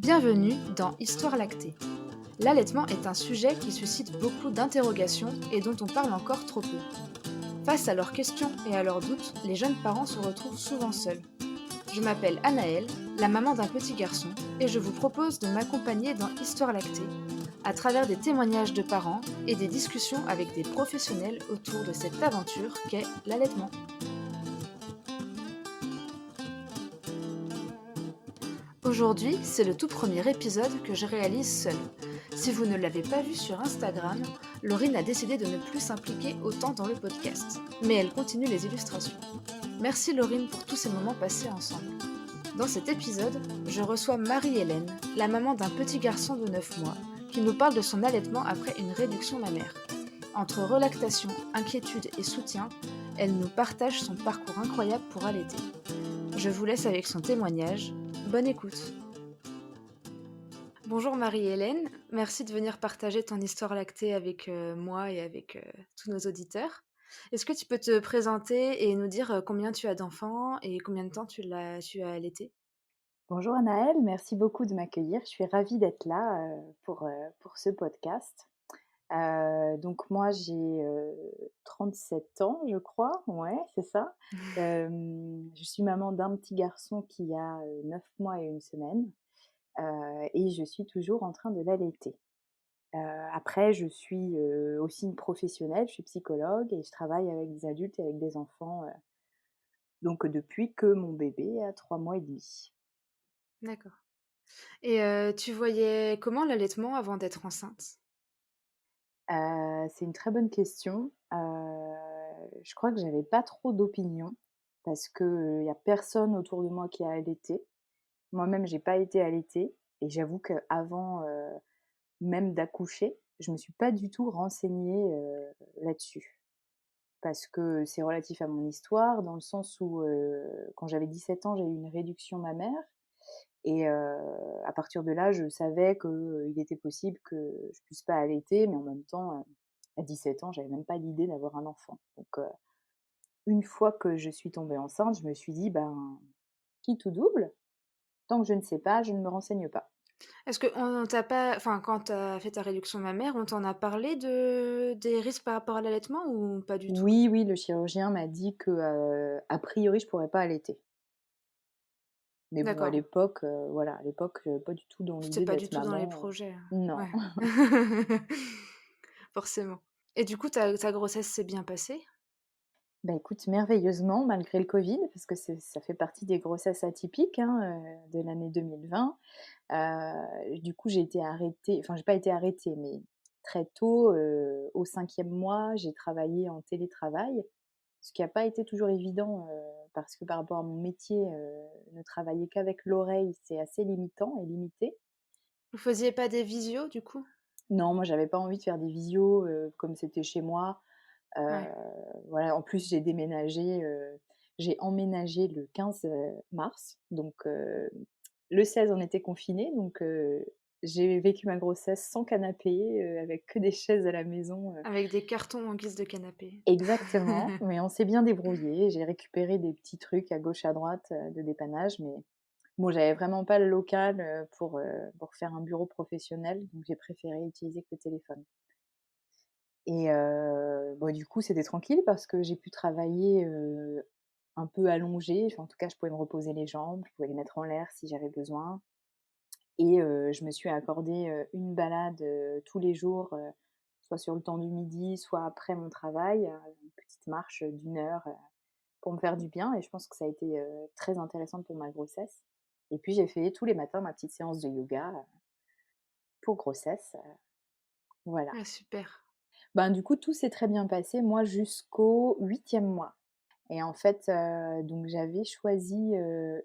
Bienvenue dans Histoire lactée. L'allaitement est un sujet qui suscite beaucoup d'interrogations et dont on parle encore trop peu. Face à leurs questions et à leurs doutes, les jeunes parents se retrouvent souvent seuls. Je m'appelle Anaëlle, la maman d'un petit garçon, et je vous propose de m'accompagner dans Histoire lactée, à travers des témoignages de parents et des discussions avec des professionnels autour de cette aventure qu'est l'allaitement. Aujourd'hui, c'est le tout premier épisode que je réalise seule. Si vous ne l'avez pas vu sur Instagram, Laurine a décidé de ne plus s'impliquer autant dans le podcast. Mais elle continue les illustrations. Merci Laurine pour tous ces moments passés ensemble. Dans cet épisode, je reçois Marie-Hélène, la maman d'un petit garçon de 9 mois, qui nous parle de son allaitement après une réduction mammaire. Entre relactation, inquiétude et soutien, elle nous partage son parcours incroyable pour allaiter. Je vous laisse avec son témoignage. Bonne écoute. Bonjour Marie-Hélène, merci de venir partager ton histoire lactée avec moi et avec tous nos auditeurs. Est-ce que tu peux te présenter et nous dire combien tu as d'enfants et combien de temps tu as allaité? Bonjour Anaëlle, merci beaucoup de m'accueillir. Je suis ravie d'être là, pour ce podcast. Donc moi j'ai, 37 ans je crois, ouais, c'est ça. Je suis maman d'un petit garçon qui a, 9 mois et 1 semaine, et je suis toujours en train de l'allaiter. Après je suis, aussi une professionnelle, je suis psychologue et je travaille avec des adultes et avec des enfants, donc depuis que mon bébé a 3 mois et demi. D'accord. Et tu voyais comment l'allaitement avant d'être enceinte? C'est une très bonne question. Je crois que j'avais pas trop d'opinion parce que, y a personne autour de moi qui a allaité. Moi-même, j'ai pas été allaitée et j'avoue qu'avant, même d'accoucher, je me suis pas du tout renseignée, là-dessus. Parce que c'est relatif à mon histoire dans le sens où, quand j'avais 17 ans, j'ai eu une réduction mammaire et à partir de là, je savais qu'il était possible que je puisse pas allaiter, mais en même temps, à 17 ans, j'avais même pas l'idée d'avoir un enfant. Donc une fois que je suis tombée enceinte, je me suis dit: «Ben, quitte ou double, tant que je ne sais pas, je ne me renseigne pas». Est-ce qu'on t'a pas, enfin quand tu as fait ta réduction mammaire, on t'en a parlé des risques par rapport à l'allaitement ou pas du tout? Oui, oui, le chirurgien m'a dit que, a priori, je pourrais pas allaiter. Mais bon, à D'accord, l'époque, voilà, à l'époque, pas du tout dans c'était l'idée pas du d'être tout dans les maman, projets, non. ouais. Forcément. Et du coup, ta grossesse s'est bien passée? Bah, écoute, merveilleusement, malgré le Covid, parce que ça fait partie des grossesses atypiques, hein, de l'année 2020. Du coup, j'ai été arrêtée, enfin, j'ai pas été arrêtée, mais très tôt, au 5e mois, j'ai travaillé en télétravail, ce qui a pas été toujours évident, parce que par rapport à mon métier, ne travailler qu'avec l'oreille, c'est assez limitant et limité. Vous faisiez pas des visios du coup? Non, moi, j'avais pas envie de faire des visios, comme c'était chez moi. Heu, Ouais. voilà, en plus j'ai emménagé le 15, mars, donc le 16 on était confinés, donc j'ai vécu ma grossesse sans canapé, avec que des chaises à la maison, Avec des cartons en guise de canapé. exactement, mais on s'est bien débrouillés. J'ai récupéré des petits trucs à gauche, à droite, de dépannage, mais bon, j'avais vraiment pas le local, pour faire un bureau professionnel, donc j'ai préféré utiliser que le téléphone. Et bah, du coup, c'était tranquille parce que j'ai pu travailler, un peu allongée. Enfin, en tout cas, je pouvais me reposer les jambes, je pouvais les mettre en l'air si j'avais besoin et je me suis accordé, une balade, tous les jours, soit sur le temps du midi, soit après mon travail, une petite marche, d'1 heure, pour me faire du bien et je pense que ça a été, très intéressant pour ma grossesse et puis j'ai fait tous les matins ma petite séance de yoga, pour grossesse, voilà. Ah super. Ben, du coup, tout s'est très bien passé, moi, jusqu'au 8e mois et en fait, donc j'avais choisi,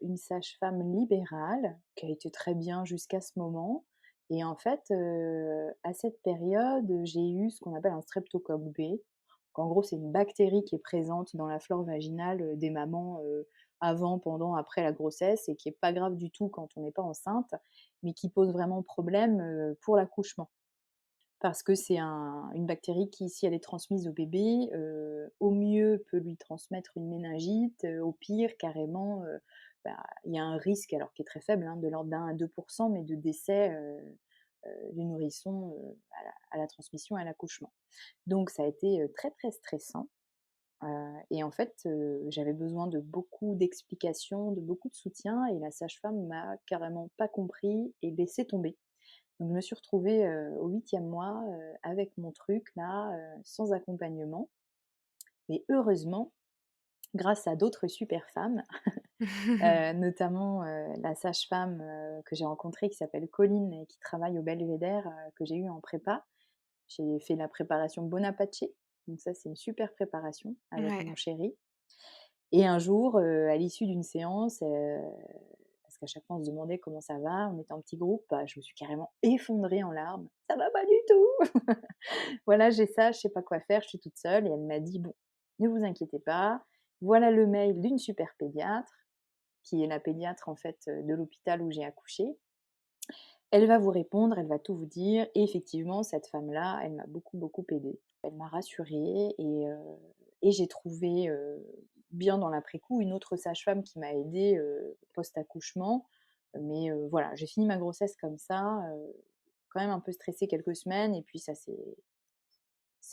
une sage-femme libérale qui a été très bien jusqu'à ce moment et en fait, à cette période, j'ai eu ce qu'on appelle un streptocoque B. Donc en gros, c'est une bactérie qui est présente dans la flore vaginale, des mamans, avant, pendant, après la grossesse et qui est pas grave du tout quand on n'est pas enceinte, mais qui pose vraiment problème, pour l'accouchement. Parce que c'est une bactérie qui, si elle est transmise au bébé, au mieux peut lui transmettre une méningite, au pire carrément, il y a un risque, alors qui est très faible, hein, de l'ordre d'1 à 2 %, mais de décès du nourrisson à la transmission et à l'accouchement. Donc ça a été très très stressant. Et en fait, j'avais besoin de beaucoup d'explications, de beaucoup de soutien, et la sage-femme m'a carrément pas compris et laissé tomber. Donc je me suis retrouvée au 8e mois avec mon truc là, sans accompagnement. Mais heureusement, grâce à d'autres super femmes, notamment la sage-femme que j'ai rencontrée qui s'appelle Colline et qui travaille au Belvédère, que j'ai eu en prépa. J'ai fait la préparation Bonaparte, donc ça c'est une super préparation avec Ouais. mon chéri. Et un jour, à l'issue d'une séance, parce qu'à chaque fois on se demandait comment ça va, on était en petit groupe, bah, je me suis carrément effondrée en larmes. Ça va pas du tout. Voilà, j'ai ça, je sais pas quoi faire, je suis toute seule. Et elle m'a dit: «Bon, ne vous inquiétez pas, voilà le mail d'une super pédiatre, qui est la pédiatre en fait de l'hôpital où j'ai accouché. Elle va vous répondre, elle va tout vous dire.» Et effectivement, cette femme-là, elle m'a beaucoup, beaucoup aidée. Elle m'a rassurée, et j'ai trouvé, bien dans l'après-coup, une autre sage-femme qui m'a aidée, post-accouchement. Mais voilà, j'ai fini ma grossesse comme ça, quand même un peu stressée quelques semaines, et puis ça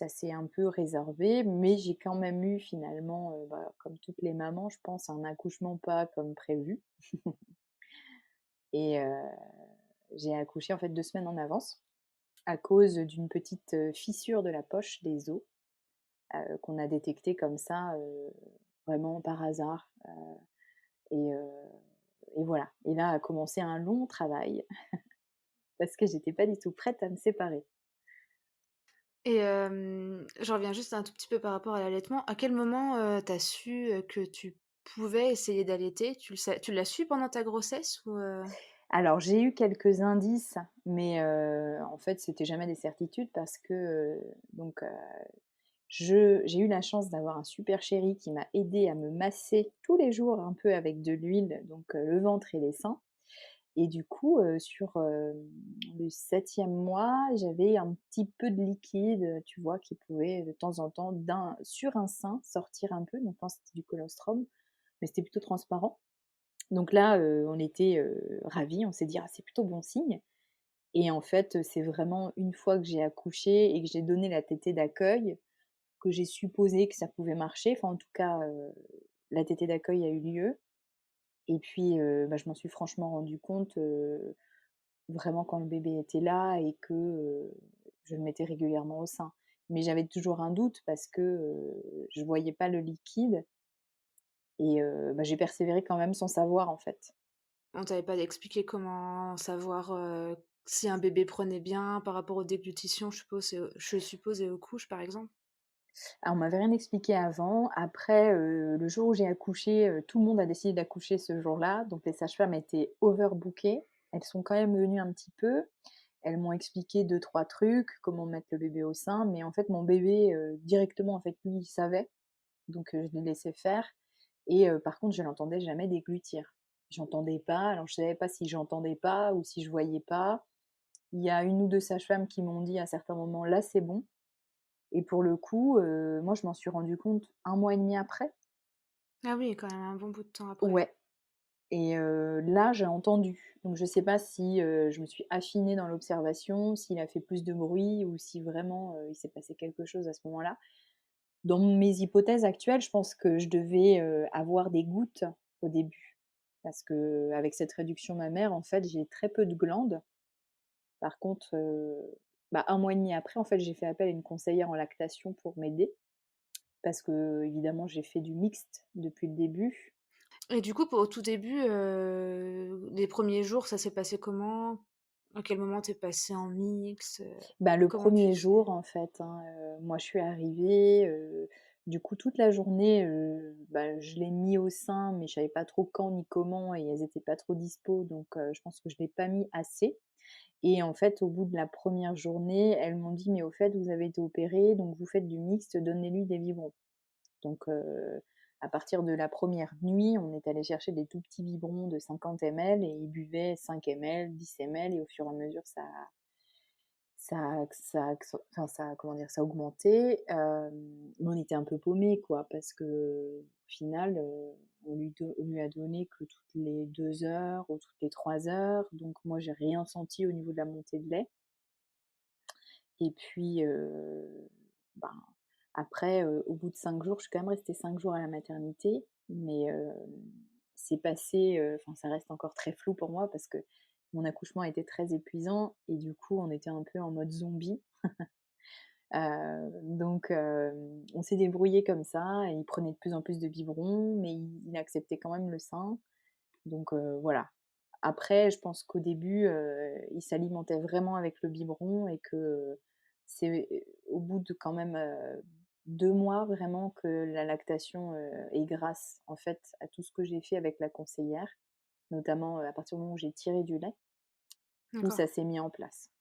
s'est un peu résorbé, mais j'ai quand même eu finalement, comme toutes les mamans, je pense, un accouchement pas comme prévu. Et j'ai accouché en fait 2 semaines en avance, à cause d'une petite fissure de la poche des os, qu'on a détectée comme ça, vraiment par hasard. Et, euh, et voilà. Et là a commencé un long travail, parce que j'étais pas du tout prête à me séparer. Et je reviens juste un tout petit peu par rapport à l'allaitement. À quel moment, tu as su, que tu pouvais essayer d'allaiter? Tu l'as su pendant ta grossesse ou Alors j'ai eu quelques indices, mais en fait c'était jamais des certitudes, parce que donc j'ai eu la chance d'avoir un super chéri qui m'a aidée à me masser tous les jours un peu avec de l'huile, donc le ventre et les seins. Et du coup, sur le 7e mois, j'avais un petit peu de liquide, tu vois, qui pouvait de temps en temps sur un sein sortir un peu. Donc je pense que c'était du colostrum, mais c'était plutôt transparent. Donc là, on était ravis, on s'est dit: «Ah, c'est plutôt bon signe.» Et en fait, c'est vraiment une fois que j'ai accouché et que j'ai donné la tétée d'accueil, que j'ai supposé que ça pouvait marcher. Enfin, en tout cas, la tétée d'accueil a eu lieu. Et puis, je m'en suis franchement rendu compte, vraiment quand le bébé était là et que je le mettais régulièrement au sein. Mais j'avais toujours un doute, parce que je voyais pas le liquide. Et j'ai persévéré quand même sans savoir, en fait. on t'avait pas expliqué comment savoir, si un bébé prenait bien par rapport aux déglutitions, je suppose et aux couches, par exemple? Alors, on m'avait rien expliqué avant. Après, le jour où j'ai accouché, tout le monde a décidé d'accoucher ce jour-là, donc les sages-femmes étaient overbookées. Elles sont quand même venues un petit peu. Elles m'ont expliqué 2-3 trucs, comment mettre le bébé au sein, mais en fait mon bébé, directement, en fait, lui, il savait, donc je l'ai laissé faire. Et par contre, je l'entendais jamais déglutir. J'entendais pas, alors je savais pas si j'entendais pas ou si je voyais pas. Il y a 1 ou 2 sages-femmes qui m'ont dit à certains moments: «Là, c'est bon.» Et pour le coup, moi, je m'en suis rendu compte 1 mois et demi après. Ah oui, quand même un bon bout de temps après. Ouais. Et là, j'ai entendu. Donc je sais pas si, je me suis affinée dans l'observation, s'il a fait plus de bruit, ou si vraiment, il s'est passé quelque chose à ce moment-là. Dans mes hypothèses actuelles, je pense que je devais, avoir des gouttes au début. Parce qu'avec cette réduction mammaire, en fait, j'ai très peu de glandes. Par contre, 1 mois et demi après, en fait, j'ai fait appel à une conseillère en lactation pour m'aider, parce qu'évidemment, j'ai fait du mixte depuis le début. Et du coup, au tout début, les premiers jours, ça s'est passé comment? À quel moment tu es passée en mixte, Le comment tu premier sais? jour, en fait, hein, moi, je suis arrivée, du coup, toute la journée, je l'ai mis au sein, mais je savais pas trop quand ni comment, et elles étaient pas trop dispo, donc je pense que je l'ai pas mis assez. Et en fait, au bout de la première journée, elles m'ont dit: «Mais au fait, vous avez été opérée, donc vous faites du mixte, donnez-lui des biberons.» Donc à partir de la première nuit, on est allé chercher des tout petits biberons de 50 ml, et il buvait 5 ml, 10 ml, et au fur et à mesure, ça comment dire? Ça a augmenté, mais on était un peu paumés quoi, parce qu'au final, on lui a donné que toutes les 2 heures ou toutes les 3 heures, donc moi j'ai rien senti au niveau de la montée de lait et puis, ben, après, au bout de 5 jours, je suis quand même restée 5 jours à la maternité, mais, c'est passé, enfin ça reste encore très flou pour moi parce que mon accouchement a été très épuisant et du coup on était un peu en mode zombie. Donc on s'est débrouillé comme ça et il prenait de plus en plus de biberons, mais il acceptait quand même le sein. Donc voilà. Après, je pense qu'au début, il s'alimentait vraiment avec le biberon et que c'est au bout de quand même, 2 mois vraiment que la lactation, est grâce, en fait, à tout ce que j'ai fait avec la conseillère, notamment, à partir du moment où j'ai tiré du lait, où D'accord. ça s'est mis en place.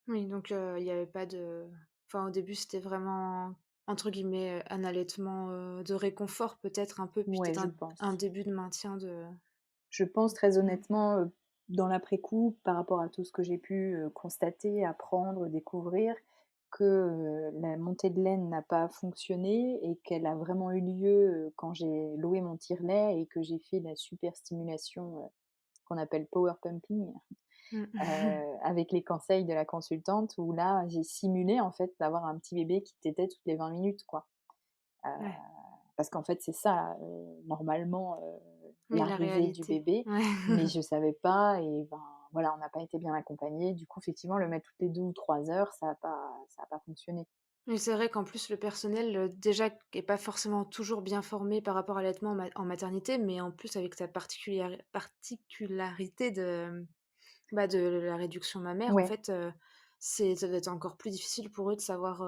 Oui, donc il y avait pas de enfin, au début, c'était vraiment, entre guillemets, «un allaitement, de réconfort» peut-être un peu, puis Ouais, peut-être je un pense. début de maintien de Je pense très mmh. honnêtement, dans l'après-coup, par rapport à tout ce que j'ai pu, constater, apprendre, découvrir, que, la montée de laine n'a pas fonctionné et qu'elle a vraiment eu lieu, quand j'ai loué mon tire-lait et que j'ai fait la super stimulation, qu'on appelle power pumping, Mmh. avec les conseils de la consultante où là, j'ai simulé en fait d'avoir un petit bébé qui tétait toutes les 20 minutes quoi. Heu Ouais. Parce qu'en fait, c'est ça, normalement, Oui, la l'arrivée du réalité. bébé, Ouais. mais je savais pas et ben, voilà, on n'a pas été bien accompagnés. Du coup, effectivement, le mettre toutes les 2 ou 3 heures, ça a pas fonctionné. Oui, c'est vrai qu'en plus le personnel, déjà qui est pas forcément toujours bien formé par rapport à l'allaitement en maternité, mais en plus avec ta particularité de, bah, de la réduction mammaire, en Ouais, fait, ça doit être encore plus difficile pour eux de savoir,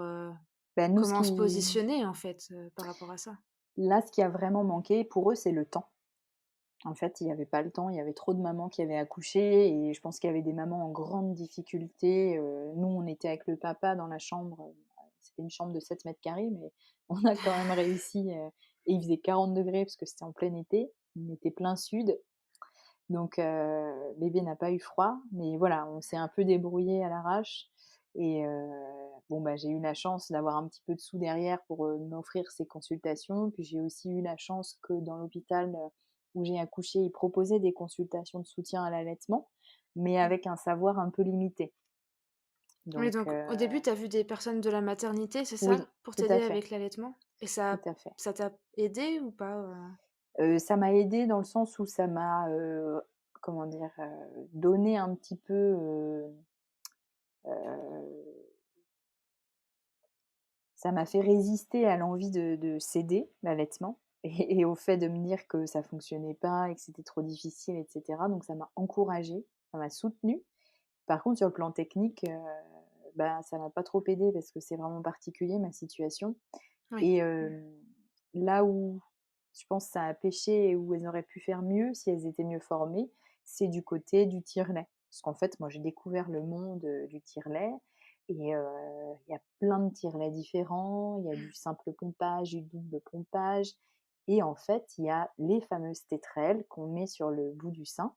bah, nous, comment se positionner, en fait, par rapport à ça. ce qui a vraiment manqué pour eux, c'est le temps. En fait, il y avait pas le temps, il y avait trop de mamans qui avaient accouché et je pense qu'il y avait des mamans en grande difficulté. Nous, on était avec le papa dans la chambre, c'était une chambre de 7 mètres carrés, mais on a quand même réussi, et il faisait 40 degrés parce que c'était en plein été. On était plein sud, donc bébé n'a pas eu froid, mais voilà, on s'est un peu débrouillé à l'arrache et bon, bah, j'ai eu la chance d'avoir un petit peu de sous derrière pour, m'offrir ces consultations. Puis j'ai aussi eu la chance que dans l'hôpital, où j'ai accouché, ils proposaient des consultations de soutien à l'allaitement, mais Mmh. avec un savoir un peu limité. Oui, Donc donc au début, tu as vu des personnes de la maternité, c'est oui, ça? Pour tout t'aider à fait, avec l'allaitement? Et tout à fait. ça t'a aidé ou pas, Ça m'a aidée dans le sens où ça m'a, comment dire? Donné un petit peu, heu ça m'a fait résister à l'envie de céder l'allaitement et au fait de me dire que ça fonctionnait pas et que c'était trop difficile et cetera, donc ça m'a encouragée, ça m'a soutenue. Par contre, sur le plan technique, bah, ça m'a pas trop aidée parce que c'est vraiment particulier ma situation Oui. et Mmh. là où je pense que ça a péché et où elles auraient pu faire mieux si elles étaient mieux formées, c'est du côté du tire-lait. Parce qu'en fait, moi, j'ai découvert le monde, du tire-lait et il y a plein de tire-lait différents. Il y a du simple pompage, du double pompage et en fait, il y a les fameuses tétrelles qu'on met sur le bout du sein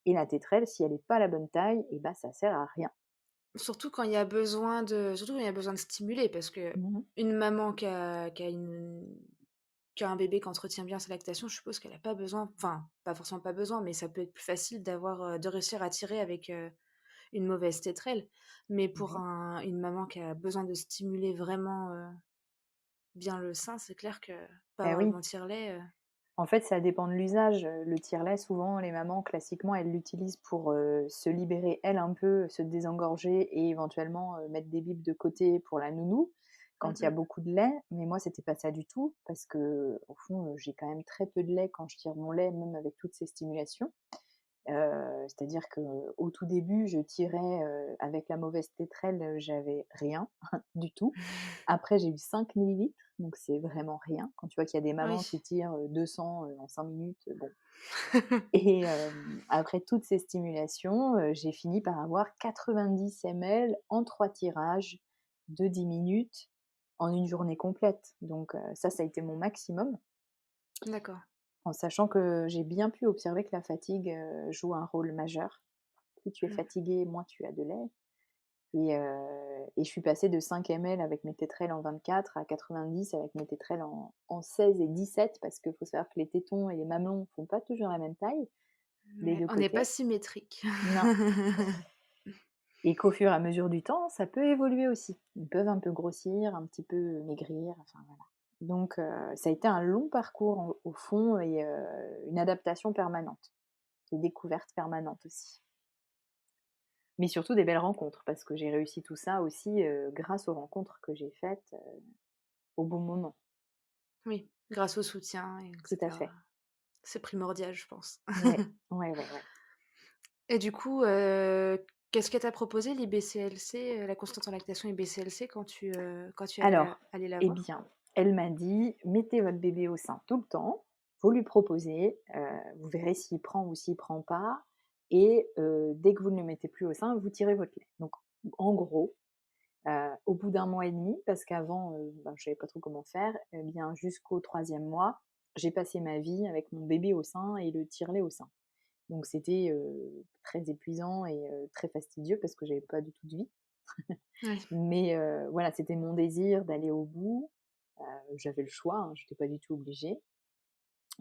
et la tétrelle, si elle est pas la bonne taille et bah, ça sert à rien. Surtout quand il y a besoin de stimuler parce que Mmh. une maman qui a un bébé qui entretient bien sa lactation, je suppose qu'elle a pas besoin enfin, pas forcément pas besoin, mais ça peut être plus facile de réussir à tirer avec, une mauvaise tétrelle. Mais pour Ouais. une maman qui a besoin de stimuler vraiment, bien le sein, c'est clair que pas Eh avoir le oui. bon tire-lait, En fait, ça dépend de l'usage. Le tire-lait, souvent, les mamans, classiquement, elles l'utilisent pour, se libérer, elles, un peu, se désengorger et éventuellement, mettre des bibes de côté pour la nounou, mmh quand il y a mh. beaucoup de lait. Mais moi, c'était pas ça du tout parce qu'au fond, j'ai quand même très peu de lait quand je tire mon lait, même avec toutes ces stimulations. C'est-à-dire qu'au tout début, je tirais, avec la mauvaise tétrelle, j'avais rien du tout. Après, j'ai eu 5 millilitres, donc c'est vraiment rien. Quand tu vois qu'il y a des mamans Oui. qui tirent, 200, en 5 minutes, bon et après toutes ces stimulations, j'ai fini par avoir 90 ml en 3 tirages de 10 minutes en une journée complète. Donc ça a été mon maximum, D'accord. en sachant que j'ai bien pu observer que la fatigue, joue un rôle majeur. Plus tu es Mmh. fatigué, moins tu as de lait. Et je suis passée de 5 ml avec mes tétrelles en 24 à 90 avec mes tétrelles en 16 et 17 parce qu'il faut savoir que les tétons et les mamelons font pas toujours la même taille, des Ouais, 2 on n'est pas côtés. symétriques. Non, et qu'au fur et à mesure du temps, ça peut évoluer aussi. Ils peuvent un peu grossir, un petit peu maigrir, enfin voilà. Donc ça a été un long parcours au fond et une adaptation permanente, des découvertes permanentes aussi. Mais surtout des belles rencontres parce que j'ai réussi tout ça aussi, grâce aux rencontres que j'ai faites, au bon moment. Oui, grâce au soutien et Tout à cetera. fait. C'est primordial, je pense. Ouais, ouais, ouais, ouais. Et du coup, qu'est-ce qu'elle t'a proposé l'IBCLC, la constante en lactation IBCLC quand tu es Alors, allée la eh voir? bien, elle m'a dit: «Mettez votre bébé au sein tout le temps, vous lui proposez, vous verrez s'il prend ou s'il prend pas et dès que vous ne le mettez plus au sein, vous tirez votre lait». Donc en gros, au bout d'un mois et demi, parce qu'avant, ben, je savais pas trop comment faire, eh bien jusqu'au troisième mois, j'ai passé ma vie avec mon bébé au sein et le tire-lait au sein. Donc c'était, très épuisant et très fastidieux parce que j'avais pas du tout de vie. Oui. Mais voilà, c'était mon désir d'aller au bout. J'avais le choix, hein, j'étais pas du tout obligée.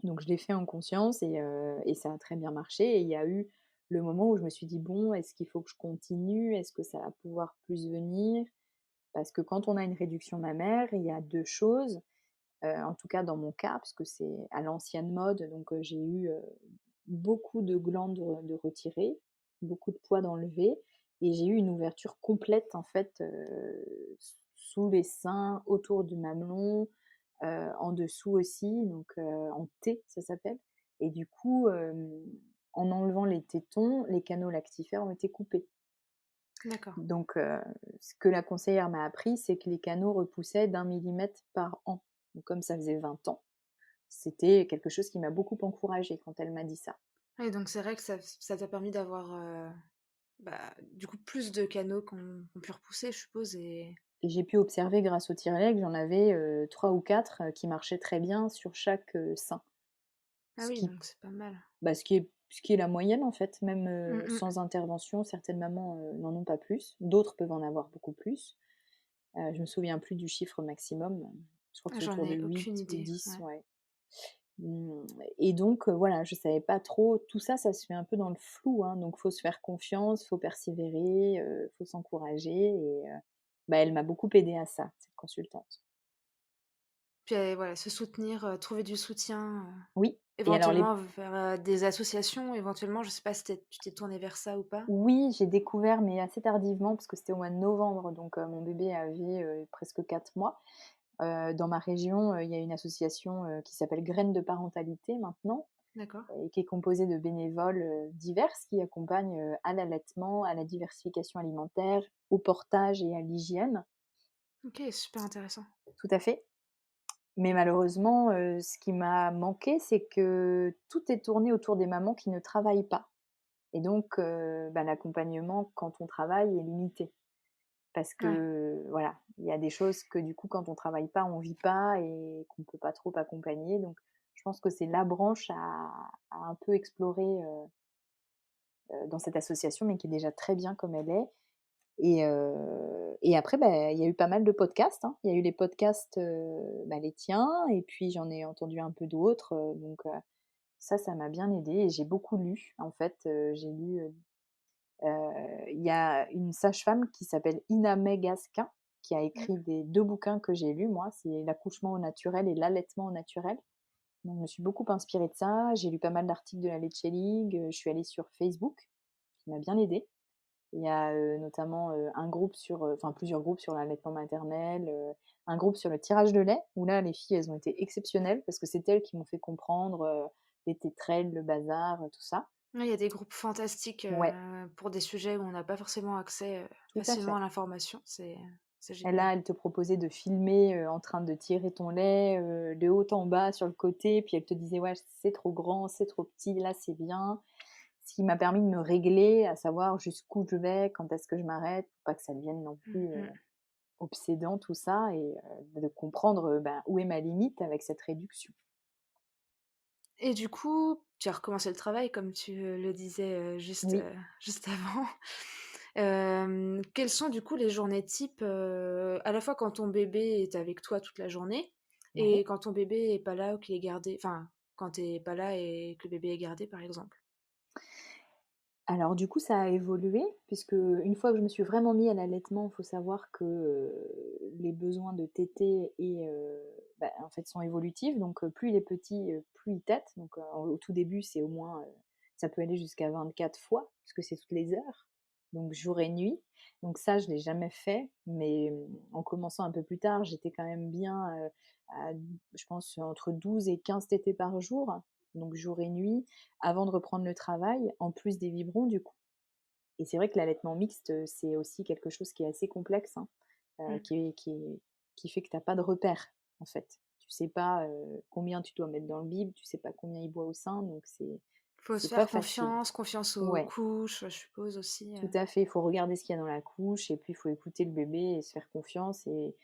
Donc je l'ai fait en conscience et ça a très bien marché et il y a eu le moment où je me suis dit: «Bon, est-ce qu'il faut que je continue? Est-ce que ça va pouvoir plus venir?» Parce que quand on a une réduction mammaire, il y a 2 choses, en tout cas dans mon cas, parce que c'est à l'ancienne mode, donc j'ai eu, beaucoup de glandes de retirées, beaucoup de poids d'enlevés et j'ai eu une ouverture complète en fait, sous les seins, autour du mamelon, en dessous aussi, donc en T ça s'appelle et du coup, en enlevant les tétons, les canaux lactifères ont été coupés. D'accord. Donc ce que la conseillère m'a appris, c'est que les canaux repoussaient d'1 millimètre par an. Donc comme ça faisait 20 ans, c'était quelque chose qui m'a beaucoup encouragée quand elle m'a dit ça. Oui, donc c'est vrai que ça t'a permis d'avoir, bah, du coup, plus de canaux qui ont pu repousser, je suppose et Et j'ai pu observer grâce au tire-lait que j'en avais, 3 ou 4, qui marchaient très bien sur chaque, sein. ah Ce oui, qui donc c'est pas mal. bah, ce qui est la moyenne en fait, même, Mmh mh. sans intervention, certaines mamans, n'en ont pas plus. D'autres peuvent en avoir beaucoup plus. Je me souviens plus du chiffre maximum, je crois que Ah, c'est j'en autour de ai 8 aucune ou idée, 10, ouais. ouais. Et donc voilà, je savais pas trop tout ça, ça se fait un peu dans le flou, hein, donc faut se faire confiance, faut persévérer, faut s'encourager et bah, elle m'a beaucoup aidée à ça, cette consultante. Puis, voilà, se soutenir, trouver du soutien, Oui et alors les éventuellement vers, des associations, éventuellement, je sais pas si tu t'es tournée vers ça ou pas? oui, j'ai découvert, mais assez tardivement parce que c'était au mois de novembre, donc mon bébé avait, presque 4 mois. Dans ma région, il y a une association, qui s'appelle Graines de parentalité maintenant D'accord. et qui est composée de bénévoles, diverses qui accompagnent, à l'allaitement, à la diversification alimentaire, au portage et à l'hygiène. OK, super intéressant. Tout à fait. Mais malheureusement, ce qui m'a manqué, c'est que tout est tourné autour des mamans qui ne travaillent pas et donc bah, l'accompagnement quand on travaille est limité. Parce Ouais. que, voilà, il y a des choses que du coup quand on travaille pas, on vit pas et qu'on peut pas trop accompagner donc je pense que c'est la branche à un peu explorer, dans cette association, mais qui est déjà très bien comme elle est et après, bah, il y a eu pas mal de podcasts, hein. Il y a eu les podcasts, bah, les tiens et puis j'en ai entendu un peu d'autres, donc ça m'a bien aidée et j'ai beaucoup lu. En fait, j'ai lu, il y a une sage-femme qui s'appelle Ina May Gaskin, qui a Mmh. écrit des 2 bouquins que j'ai lus moi, c'est «L'accouchement au naturel» et «L'allaitement au naturel». Donc je me suis beaucoup inspirée de ça, j'ai lu pas mal d'articles de la Leche League, je suis allée sur Facebook, qui m'a bien aidée. Il y a, notamment, un groupe sur, enfin plusieurs groupes sur l'allaitement maternel, un groupe sur le tirage de lait, où là les filles elles ont été exceptionnelles parce que c'est elles qui m'ont fait comprendre, les tétrelles, le bazar, tout ça. Ouais, il y a des groupes fantastiques, Ouais, pour des sujets où on n'a pas forcément accès, tout à facilement fait. à l'information, c'est Et génial. là, elle te proposait de filmer, en train de tirer ton lait, de haut en bas sur le côté, puis elle te disait: «Ouais, c'est trop grand, c'est trop petit, là, c'est bien». Ce qui m'a permis de me régler, à savoir jusqu'où je vais, quand est-ce que je m'arrête, pour pas que ça devienne non Mmh plus, mh. obsédant tout ça et de comprendre, ben, où est ma limite avec cette réduction. Et du coup, tu as recommencé le travail comme tu, le disais, Oui. juste avant. Quelles sont du coup les journées types, à la fois quand ton bébé est avec toi toute la journée et Ouais. quand ton bébé est pas là ou qu'il est gardé enfin, quand tu es pas là et que le bébé est gardé, par exemple? Alors du coup, ça a évolué puisque une fois que je me suis vraiment mis à l'allaitement, il faut savoir que, les besoins de tétée en fait, sont évolutifs. Donc, plus il est petit, plus il tète. Donc, au tout début, c'est au moins, ça peut aller jusqu'à 24 fois puisque c'est toutes les heures, donc jour et nuit. Donc ça, je l'ai jamais fait, mais, en commençant un peu plus tard, j'étais quand même bien, à je pense entre 12 et 15 tétées par jour, donc jour et nuit avant de reprendre le travail, en plus des biberons du coup. Et c'est vrai que l'allaitement mixte, c'est aussi quelque chose qui est assez complexe, hein, Mmh. qui fait que tu as pas de repères, en fait. Tu sais pas, combien tu dois mettre dans le bib, tu sais pas combien il boit au sein, donc Faut se c'est pas faire facile. confiance, confiance aux Ouais, couches, je suppose aussi, tout à fait. Il faut regarder ce qu'il y a dans la couche et puis il faut écouter le bébé et se faire confiance et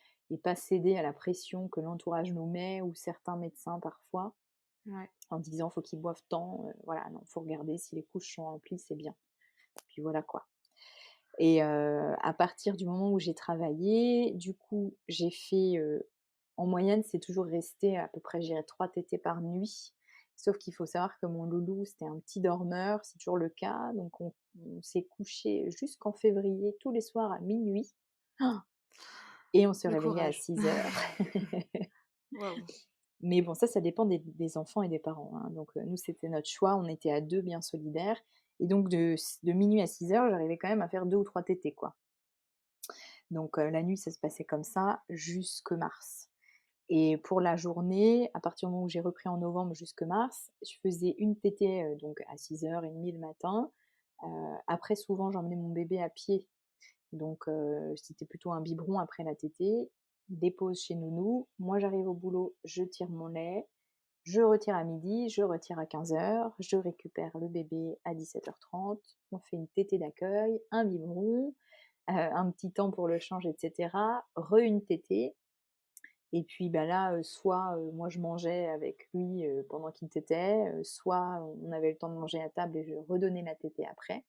pas céder à la pression que l'entourage nous met ou certains médecins parfois, ouais. en disant: «Faut qu'ils boivent tant», voilà, non, faut regarder si les couches sont remplies, c'est bien. Puis voilà quoi. Et à partir du moment où j'ai travaillé, du coup, j'ai fait, en moyenne, c'est toujours resté à peu près, je dirais 3 tétées par nuit. Sauf qu'il faut savoir que mon loulou, c'était un petit dormeur, c'est toujours le cas, donc on s'est couché jusqu'en février tous les soirs à minuit et on se Le réveillait à courage. 6 heures. Waouh. Mais bon, ça dépend des enfants et des parents, hein. Donc, nous, c'était notre choix. On était à 2 bien solidaires et donc de minuit à 6 heures, j'arrivais quand même à faire 2 ou 3 tétées, quoi. Donc, la nuit, ça se passait comme ça jusque mars et pour la journée, à partir du moment où j'ai repris en novembre jusque mars, je faisais une tétée, donc à 6h30 le matin. Après souvent, j'emmenais mon bébé à pied, donc, c'était plutôt un biberon après la tétée. Des pauses chez nounou. Moi, j'arrive au boulot, je tire mon lait, je retire à midi, je retire à 15h, je récupère le bébé à 17h30. On fait une tétée d'accueil, un biberon, un petit temps pour le change et cetera, une tétée et puis, bah, là, soit, moi je mangeais avec lui, pendant qu'il tétait, soit on avait le temps de manger à table et je redonnais la tétée après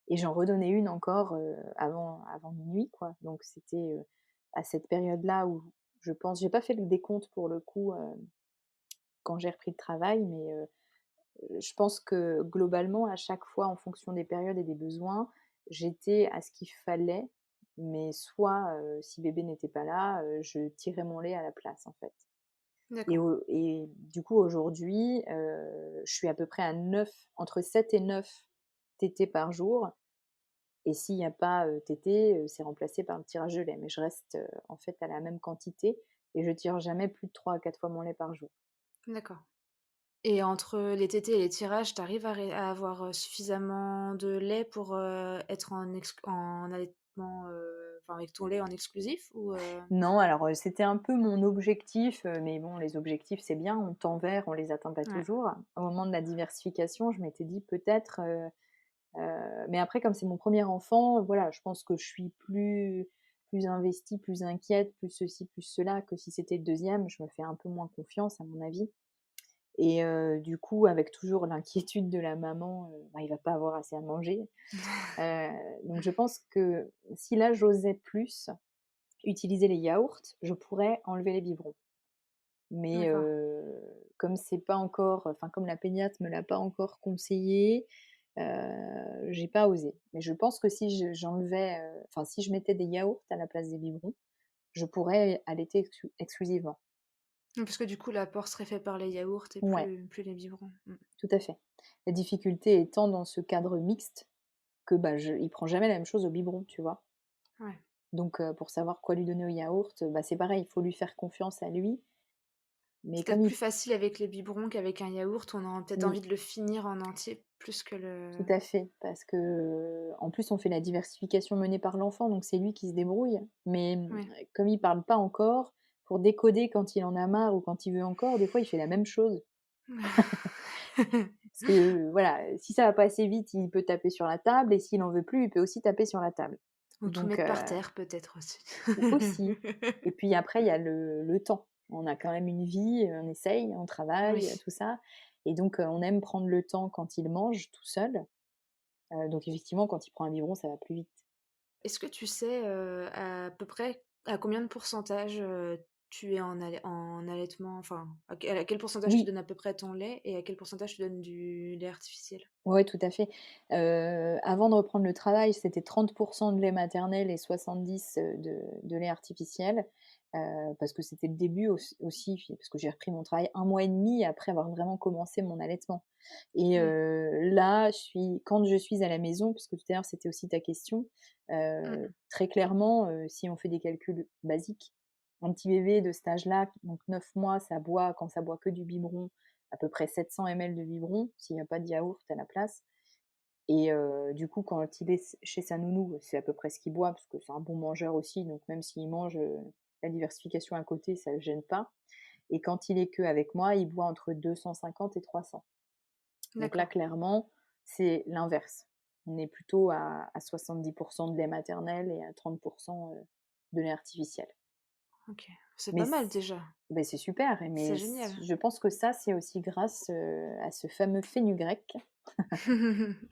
et j'en redonnais une encore, avant minuit, quoi. Donc c'était, à cette période-là où je pense j'ai pas fait le décompte pour le coup, quand j'ai repris le travail, mais je pense que globalement, à chaque fois, en fonction des périodes et des besoins, j'étais à ce qu'il fallait, mais soit, si bébé n'était pas là, je tirais mon lait à la place, en fait. D'accord. Et du coup, aujourd'hui, je suis à peu près à 9, entre 7 et 9 tétées par jour et s'il y a pas, tétée, c'est remplacé par le tirage de lait, mais je reste, en fait, à la même quantité et je tire jamais plus de 3 à 4 fois mon lait par jour. D'accord. Et entre les tétés et les tirages, tu arrives à avoir, suffisamment de lait pour, être en allaitement, enfin avec ton lait en exclusif ou Non, alors, c'était un peu mon objectif, mais bon, les objectifs, c'est bien, on tend vers, on les atteint pas Ouais, toujours. Au moment de la diversification, je m'étais dit peut-être, mais après comme c'est mon premier enfant, voilà, je pense que je suis plus investie, plus inquiète, plus ceci, plus cela, que si c'était le deuxième. Je me fais un peu moins confiance à mon avis et du coup, avec toujours l'inquiétude de la maman, bah, il va pas avoir assez à manger. Heu, donc je pense que si là, j'osais plus utiliser les yaourts, je pourrais enlever les biberons. Mais d'accord. comme c'est pas encore enfin, comme la pédiatre me l'a pas encore conseillé, j'ai pas osé. Mais je pense que si j'enlevais, enfin, si je mettais des yaourts à la place des biberons, je pourrais allaiter exclusivement. Oui, parce que du coup, l'apport serait fait par les yaourts et Ouais, plus les biberons. Mmh. tout à fait. La difficulté étant dans ce cadre mixte que, bah, il prend jamais la même chose au biberon, tu vois? Ouais. Donc pour savoir quoi lui donner au yaourt, bah, c'est pareil, il faut lui faire confiance à lui. Mais C'est comme peut-être il plus facile avec les biberons qu'avec un yaourt, on a peut-être oui. envie de le finir en entier plus que Tout le à fait, parce que, en plus, on fait la diversification menée par l'enfant, donc c'est lui qui se débrouille. Mais, ouais. comme il parle pas encore, pour décoder quand il en a marre ou quand il veut encore, des fois, il fait la même chose. Parce que, voilà, si ça va pas assez vite, il peut taper sur la table et s'il en veut plus, il peut aussi taper sur la table. Ou tout Donc, mettre par terre peut-être aussi. aussi. Et puis après, il y a le temps. On a quand même une vie, on essaye, on travaille, Oui. tout ça et donc, on aime prendre le temps quand il mange tout seul. Donc effectivement, quand il prend un biberon, ça va plus vite. Est-ce que tu sais, à peu près à combien de pourcentage, tu es en allaitement? Enfin, à quel pourcentage tu Oui, donnes à peu près ton lait et à quel pourcentage tu donnes du lait artificiel? ouais, tout à fait. Avant de reprendre le travail, c'était 30 de lait maternel et 70, de lait artificiel, parce que c'était le début aussi, puis parce que j'ai repris mon travail 1 mois et demi après avoir vraiment commencé mon allaitement et Oui. là, quand je suis à la maison, parce que tout à l'heure, c'était aussi ta question, Mmh. très clairement, si on fait des calculs basiques, un petit bébé de cet âge-là, donc 9 mois, quand ça boit que du biberon, à peu près 700 ml de biberon, s'il y a pas de yaourt à la place et du coup, quand il est chez sa nounou, c'est à peu près ce qu'il boit parce que c'est un bon mangeur aussi, donc même s'il mange, la diversification à côté, ça le gêne pas et quand il est qu'avec moi, il boit entre 250 et 300. Donc là, D'accord. clairement, c'est l'inverse. On est plutôt à 70 de lait maternel et à 30 de lait artificiel. OK. C'est Mais pas mal déjà. c'est super C'est mais génial. je pense que ça, c'est aussi grâce, à ce fameux fenugrec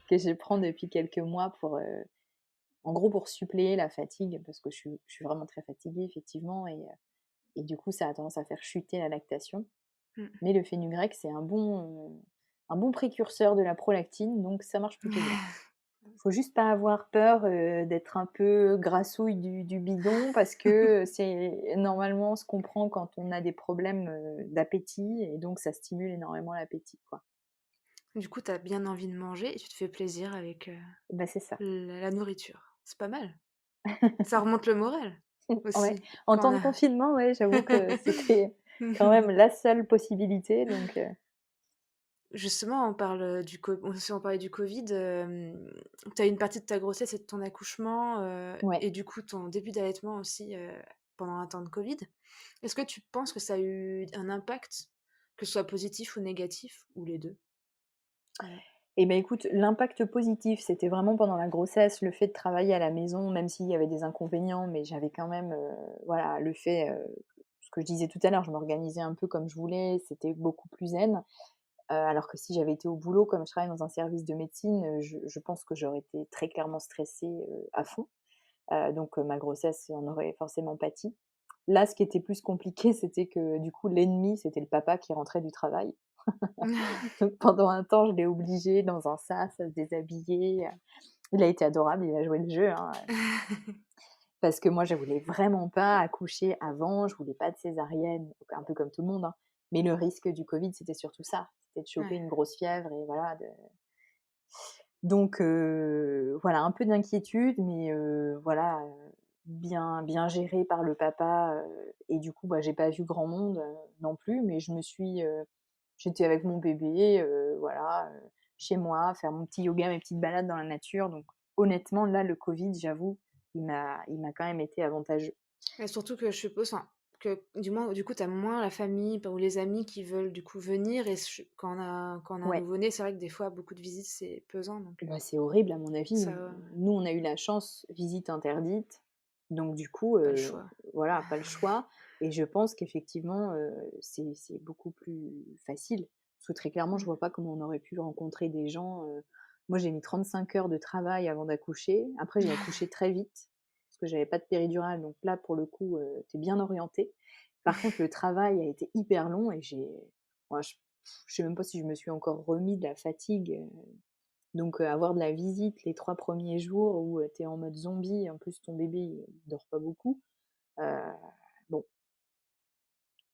que je prends depuis quelques mois pour, en gros, pour suppléer la fatigue parce que je suis vraiment très fatiguée effectivement et du coup, ça a tendance à faire chuter la lactation. Mmh. Mais le fenugrec, c'est un bon précurseur de la prolactine, donc ça marche plutôt bien. Faut juste pas avoir peur, d'être un peu grassouille du bidon parce que c'est normalement ce qu'on prend quand on a des problèmes, d'appétit et donc ça stimule énormément l'appétit, quoi. Du coup, tu as bien envie de manger et tu te fais plaisir avec, C'est ça. la nourriture. C'est pas mal. Ça remonte le moral Ouais, aussi en quand temps on de a confinement, ouais, j'avoue que c'était quand même la seule possibilité donc Justement, on parle, du co si on parlait du covid, tu as une partie de ta grossesse et de ton accouchement, ouais. et du coup ton début d'allaitement aussi, pendant un temps de covid. Est-ce que tu penses que ça a eu un impact, que ce soit positif ou négatif ou les 2? Et ben écoute, l'impact positif, c'était vraiment pendant la grossesse, le fait de travailler à la maison, même s'il y avait des inconvénients, mais j'avais quand même, voilà, le fait, ce que je disais tout à l'heure, je m'organisais un peu comme je voulais, c'était beaucoup plus zen. Alors que si j'avais été au boulot, comme je travaille dans un service de médecine, je pense que j'aurais été très clairement stressée, à fond. Donc ma grossesse en aurait forcément pâti. Là, ce qui était plus compliqué, c'était que du coup, l'ennemi, c'était le papa qui rentrait du travail. Donc pendant un temps, je l'ai obligé dans un sas à se déshabiller. Il a été adorable, il a joué le jeu, hein, parce que moi, je voulais vraiment pas accoucher avant, je voulais pas de césarienne, donc un peu comme tout le monde, hein. Mais le risque du covid, c'était surtout ça, c'était de choper Ouais. une grosse fièvre et voilà, donc voilà, un peu d'inquiétude, mais voilà, bien géré par le papa, et du coup, bah, j'ai pas vu grand monde, non plus, mais j'étais avec mon bébé, voilà, chez moi, faire mon petit yoga, mes petites balades dans la nature, donc honnêtement, là, le covid, j'avoue, il m'a quand même été avantageux. Et surtout que je suppose, enfin, que du moins du coup, tu as moins la famille ou les amis qui veulent du coup venir et quand on a un Ouais, nouveau-né, c'est vrai que des fois beaucoup de visites, c'est pesant donc bah, c'est horrible à mon avis. ça Nous, on a eu la chance, visite interdite, donc du coup, pas le choix. voilà, pas le choix et je pense qu'effectivement, c'est beaucoup plus facile. Parce que très clairement, je Mmh. vois pas comment on aurait pu rencontrer des gens, moi, j'ai mis 35 heures de travail avant d'accoucher. Après, j'ai accouché très vite, parce que j'avais pas de péridurale, donc là, pour le coup, tu es bien orientée. Par contre, le travail a été hyper long et moi, je sais même pas si je me suis encore remis de la fatigue, donc avoir de la visite les 3 premiers jours où, tu es en mode zombie, en plus ton bébé, il dort pas beaucoup, heu, bon,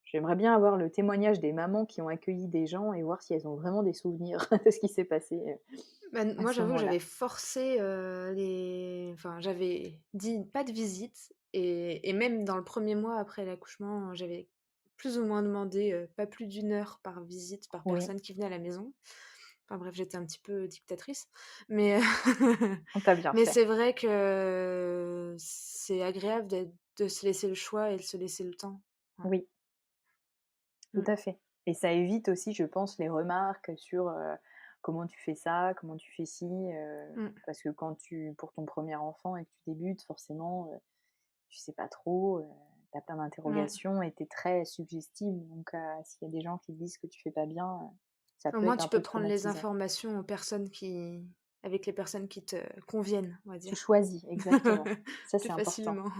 j'aimerais bien avoir le témoignage des mamans qui ont accueilli des gens et voir si elles ont vraiment des souvenirs de ce qui s'est passé, Bah, à moi, ce j'avoue que moment-là. j'avais forcé, j'avais dit pas de visite et même dans le premier mois après l'accouchement, j'avais plus ou moins demandé, pas plus d'1 heure par visite, par Oui, personne qui venait à la maison. Enfin bref, j'étais un petit peu dictatrice, mais on t'a bien mais fait. c'est vrai que c'est agréable de se laisser le choix et de se laisser le temps. Ouais. Oui, tout Mmh. à fait et ça évite aussi, je pense, les remarques sur, comment tu fais ça, comment tu fais ci, Mmh. parce que quand pour ton premier enfant et que tu débutes, forcément, tu sais pas trop, tu as plein Ouais. d'interrogations et tu es très suggestible donc s'il y a des gens qui te disent que tu fais pas bien, ça Au peut moins, être tu un peux peu prendre les traumatisant. informations aux personnes qui avec les personnes qui te conviennent, on va Tu dire. choisis, exactement. Ça, Plus c'est important. facilement.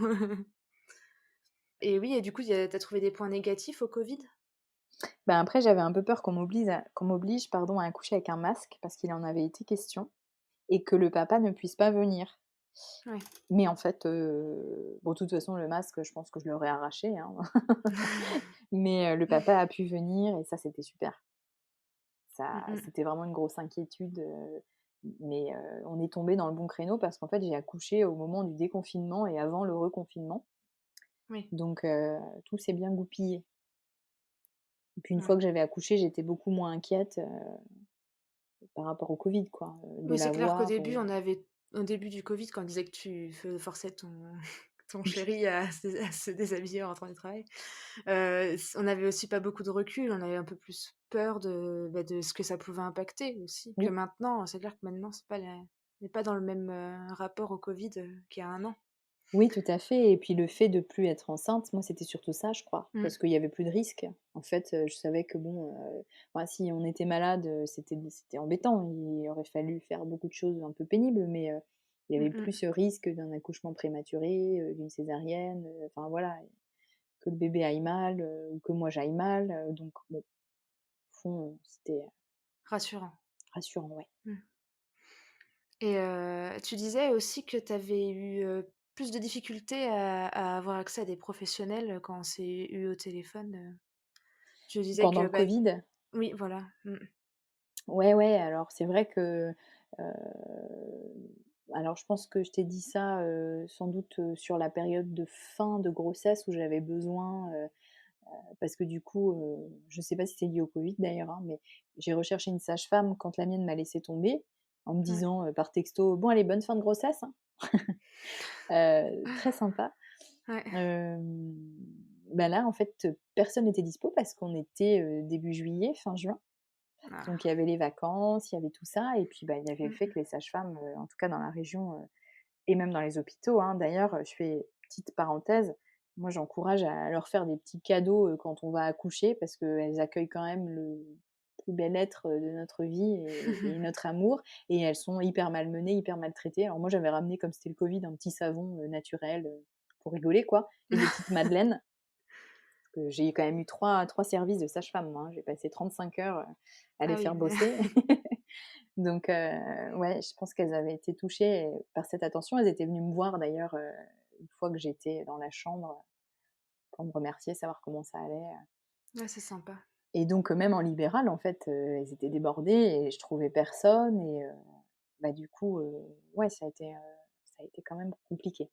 Et oui, et du coup, tu trouvé des points négatifs au Covid? Ben, après, j'avais un peu peur qu'on m'oblige, pardon, à accoucher avec un masque parce qu'il en avait été question et que le papa ne puisse pas venir. Ouais. Mais en fait, bon, de toute façon, le masque, je pense que je l'aurais arraché, hein. Mais le papa a pu venir et ça, c'était super. Mmh Ça, mh. c'était vraiment une grosse inquiétude, mais on est tombé dans le bon créneau parce qu'en fait, j'ai accouché au moment du déconfinement et avant le reconfinement. Oui, Donc tout s'est bien goupillé. Et puis une fois ouais. que j'avais accouché, j'étais beaucoup moins inquiète, par rapport au covid, quoi, de Oui, c'est clair qu'au l'avoir, début, au début du Covid, quand on disait que tu forçais ton chéri à se déshabiller en rentrant du travail, on avait aussi pas beaucoup de recul, on avait un peu plus peur de ce que ça pouvait impacter aussi, que oui. maintenant. C'est clair que maintenant, c'est pas la on n'est pas dans le même, rapport au Covid, qu'il y a 1 an. Oui, tout à fait et puis le fait de plus être enceinte, moi, c'était surtout ça, je crois, Mmh. parce qu'il y avait plus de risques. En fait, je savais que bon, bah, si on était malade, c'était embêtant. Il aurait fallu faire beaucoup de choses un peu pénibles, mais il y Mmh avait plus mh. ce risque d'un accouchement prématuré, d'une césarienne, enfin voilà, que le bébé aille mal, ou que moi j'aille mal, donc bon, au fond, c'était Rassurant. rassurant, ouais. Mmh. Et tu disais aussi que tu avais eu, plus de difficultés à avoir accès à des professionnels, quand on s'est eu au téléphone, tu disais Pendant que, le bah covid. oui, voilà. Mmh. Ouais, ouais, alors c'est vrai que, heu, alors je pense que je t'ai dit ça, sans doute, sur la période de fin de grossesse où j'avais besoin, parce que du coup, je sais pas si c'est lié au covid d'ailleurs, hein, mais j'ai recherché une sage-femme quand la mienne m'a laissé tomber, en me Ouais. disant, par texto: «Bon allez, bonne fin de grossesse, hein». Très sympa. Ouais. Hem, Bah, là en fait, personne n'était dispo parce qu'on était, début juillet, fin juin. Donc il y Ah. avait les vacances, il y avait tout ça et puis, bah, il y avait le Mmh fait mh. que les sages-femmes, en tout cas dans la région, et même dans les hôpitaux, hein, d'ailleurs, je fais petite parenthèse, moi j'encourage à leur faire des petits cadeaux, quand on va accoucher parce qu'elles accueillent quand même le plus bel être, de notre vie et notre amour et elles sont hyper malmenées, hyper maltraitées. Alors moi j'avais ramené, comme c'était le covid, un petit savon, naturel, pour rigoler quoi et des petites madeleines. Parce que j'ai quand même eu trois services de sage-femme, moi, hein. J'ai passé 35 heures, à les Ah faire oui. bosser. Donc ouais, je pense qu'elles avaient été touchées par cette attention. Elles étaient venues me voir d'ailleurs, une fois que j'étais dans la chambre, pour me remercier, savoir comment ça allait, Ouais, c'est sympa. et donc même en libéral, en fait, elles étaient débordées et je trouvais personne et bah, du coup, ouais, ça a été quand même compliqué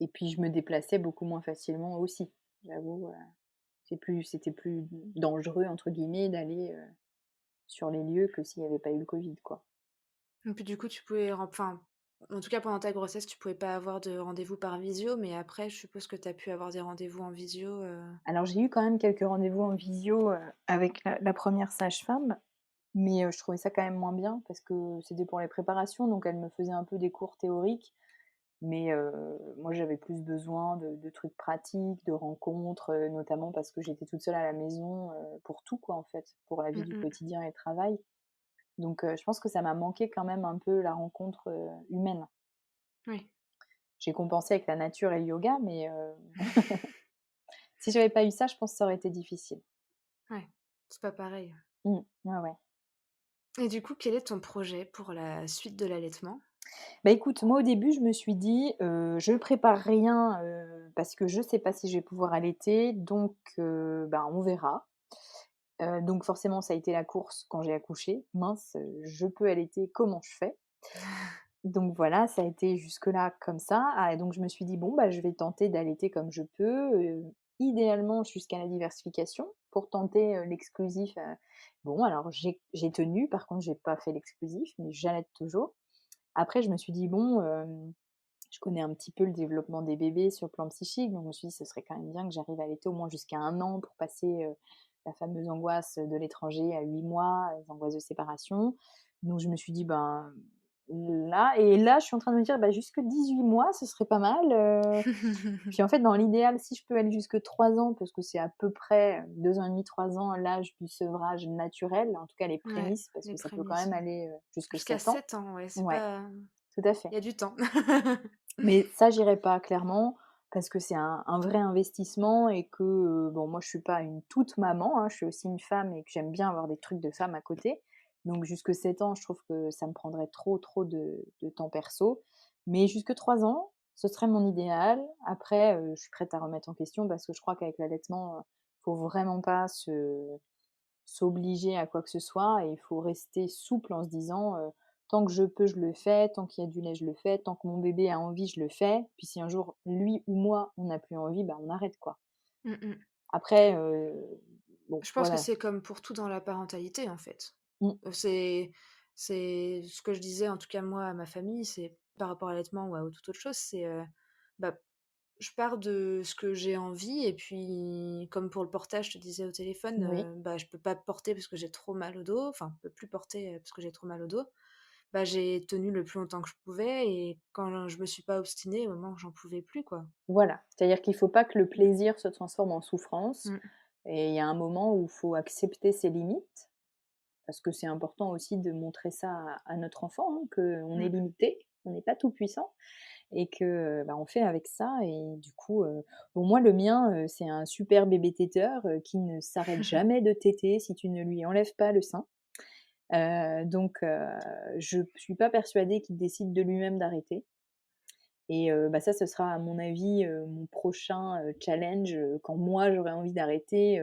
et puis je me déplaçais beaucoup moins facilement aussi, j'avoue, c'était plus «dangereux» entre guillemets d'aller, sur les lieux que s'il y avait pas eu le covid, quoi. Et puis du coup, tu pouvais enfin, en tout cas pendant ta grossesse, tu pouvais pas avoir de rendez-vous par visio, mais après, je suppose que tu as pu avoir des rendez-vous en visio, Alors j'ai eu quand même quelques rendez-vous en visio, avec la 1re sage-femme, mais je trouvais ça quand même moins bien parce que c'était pour les préparations, donc elle me faisait un peu des cours théoriques, mais moi j'avais plus besoin de trucs pratiques, de rencontres, notamment parce que j'étais toute seule à la maison, pour tout quoi en fait, pour la vie mmh du mh. quotidien et le travail. Donc je pense que ça m'a manqué quand même un peu la rencontre, humaine. Oui. J'ai compensé avec la nature et le yoga, mais si j'avais pas eu ça, je pense que ça aurait été difficile. Ouais, c'est pas pareil. Mmh. Ouais, ouais. Et du coup, quel est ton projet pour la suite de l'allaitement? Bah, écoute, moi, au début, je me suis dit, «Je prépare rien, parce que je sais pas si je vais pouvoir allaiter, donc ben, on verra». Donc forcément, ça a été la course quand j'ai accouché. Mince, je peux allaiter, comment je fais? Donc voilà, ça a été jusque-là comme ça. Ah et donc je me suis dit: «Bon, bah, je vais tenter d'allaiter comme je peux, idéalement jusqu'à la diversification pour tenter, l'exclusif». Bon alors j'ai tenu, par contre j'ai pas fait l'exclusif, mais j'allaite toujours. Après je me suis dit: «Bon, je connais un petit peu le développement des bébés sur le plan psychique, donc je me suis dit: «Ce serait quand même bien que j'arrive à allaiter au moins jusqu'à 1 an pour passer, la fameuse angoisse de l'étranger à 8 mois, les angoisses de séparation». Donc je me suis dit: «Ben, là, je suis en train de me dire: «Bah, jusque 18 mois, ce serait pas mal», puis en fait, dans l'idéal, si je peux aller jusque 3 ans, parce que c'est à peu près 2 ans et demi, 3 ans, l'âge du sevrage naturel, en tout cas les Ouais, prémices, parce les que ça peut quand prémices, même ouais. aller, jusque Jusqu'à 7 ans. 7 ans, ouais, c'est Ouais, pas tout à fait. il y a du temps. Mais ça, j'irai pas clairement, parce que c'est un vrai investissement et que, bon, moi, je suis pas une toute maman, hein, je suis aussi une femme et que j'aime bien avoir des trucs de femme à côté. Donc jusque 7 ans, je trouve que ça me prendrait trop de temps perso. Mais jusque 3 ans, ce serait mon idéal. Après, je suis prête à remettre en question parce que je crois qu'avec l'allaitement, faut vraiment pas s'obliger à quoi que ce soit et il faut rester souple en se disant, «Tant que je peux, je le fais, tant qu'il y a du lait, je le fais, tant que mon bébé a envie, je le fais, puis si un jour, lui ou moi, on n'a plus envie, bah, on arrête, quoi». Mmh mh. Après, bon, Je pense que voilà. c'est comme pour tout dans la parentalité, en fait. Mmh, C'est ce que je disais, en tout cas moi, à ma famille, c'est par rapport à l'allaitement ou à toute autre chose, bah, je pars de ce que j'ai envie et puis comme pour le portage, je te disais au téléphone, oui, bah, je peux pas porter parce que j'ai trop mal au dos, enfin, je peux plus porter, parce que j'ai trop mal au dos. Bah, j'ai tenu le plus longtemps que je pouvais et quand je me suis pas obstinée au moment où j'en pouvais plus, quoi. voilà. C'est-à-dire qu'il faut pas que le plaisir se transforme en souffrance Mmh. et il y a un moment où il faut accepter ses limites, parce que c'est important aussi de montrer ça à notre enfant, hein, qu'on est Mmh. limité, on n'est pas tout puissant. Et que, bah, on fait avec ça et du coup, bon moi le mien, c'est un super bébé téteur, qui ne s'arrête jamais de téter si tu ne lui enlèves pas le sein. Donc je suis pas persuadée qu'il décide de lui-même d'arrêter et bah, ça ce sera à mon avis, mon prochain, challenge, quand moi j'aurai envie d'arrêter,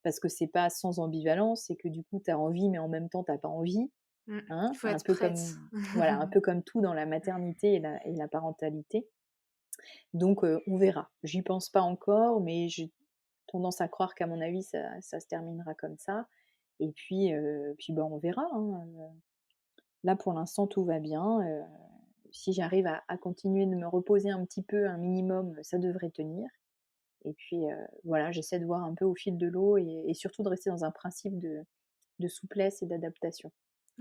parce que c'est pas sans ambivalence, c'est que du coup tu as envie mais en même temps tu as pas envie, Mmh. Il hein? faut Un être peu prête. comme voilà, un peu comme tout dans la maternité et la parentalité. Donc on verra. J'y pense pas encore, mais j'ai tendance à croire qu'à mon avis, ça se terminera comme ça et puis, bah, on verra, hein, là, pour l'instant, tout va bien, si j'arrive à continuer de me reposer un petit peu, un minimum, ça devrait tenir et puis, voilà, j'essaie de voir un peu au fil de l'eau et surtout de rester dans un principe de souplesse et d'adaptation.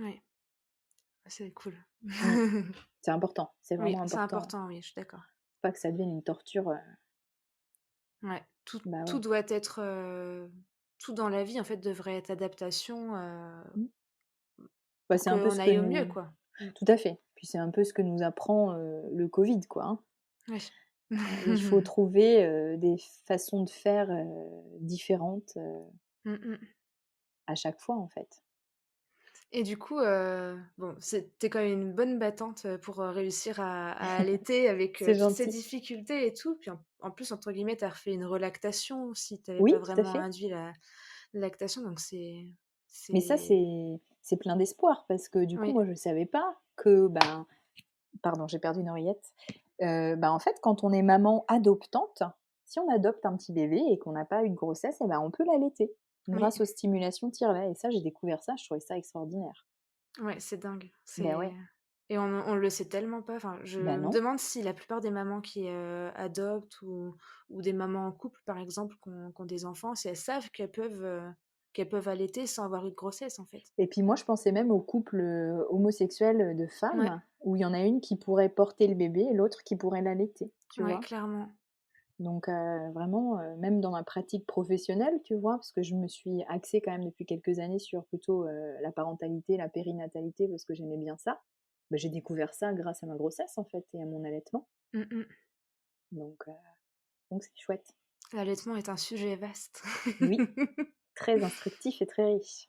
Ouais, c'est cool. Mmh. C'est important, c'est Oui, vraiment c'est important. important, oui, je suis d'accord. Pas que ça devienne une torture, Ouais, tout bah, tout ouais. doit être, tout dans la vie, en fait, devrait être adaptation, Mmh. Bah, pour c'est un peu qu'on ce que aille au mieux, nous quoi. Mmh. tout à fait. Puis c'est un peu ce que nous apprend, le Covid, quoi, hein. Oui. Il faut trouver, des façons de faire, différentes, Mmh mh. à chaque fois, en fait. Et du coup, bon, tu quand même une bonne battante, pour, réussir à allaiter avec, C'est toutes ces gentil. difficultés et tout. Puis en plus, entre guillemets, tu as refait une «relactation» aussi. Tu avais Oui, pas tout à vraiment fait. induit la lactation, donc Mais ça, c'est c'est plein d'espoir parce que du coup, oui, moi, je savais pas que, ben pardon, j'ai perdu une oreillette. Bah, en fait, quand on est maman adoptante, si on adopte un petit bébé et qu'on n'a pas eu de grossesse et ben, on peut l'allaiter oui, grâce aux stimulations tire-lait et ça, j'ai découvert ça, je trouvais ça extraordinaire. ouais, c'est dingue. Ben ouais. Et on le sait tellement pas. Enfin, je Ben me non. demande si la plupart des mamans qui, adoptent ou des mamans en couple, par exemple, qui ont des enfants, si elles savent qu'elles peuvent allaiter sans avoir eu de grossesse, en fait. Et puis moi, je pensais même aux couples, homosexuels, de Ouais, femmes, où il y en a une qui pourrait porter le bébé et l'autre qui pourrait l'allaiter, tu ouais, vois? clairement. Donc vraiment, même dans ma pratique professionnelle, tu vois? Parce que je me suis axée quand même depuis quelques années sur plutôt, la parentalité, la périnatalité parce que j'aimais bien ça. Bah, j'ai découvert ça grâce à ma grossesse, en fait et à mon allaitement. Mmh mh. Donc heu, donc c'est chouette. L'allaitement est un sujet vaste. Oui, très instructif et très riche.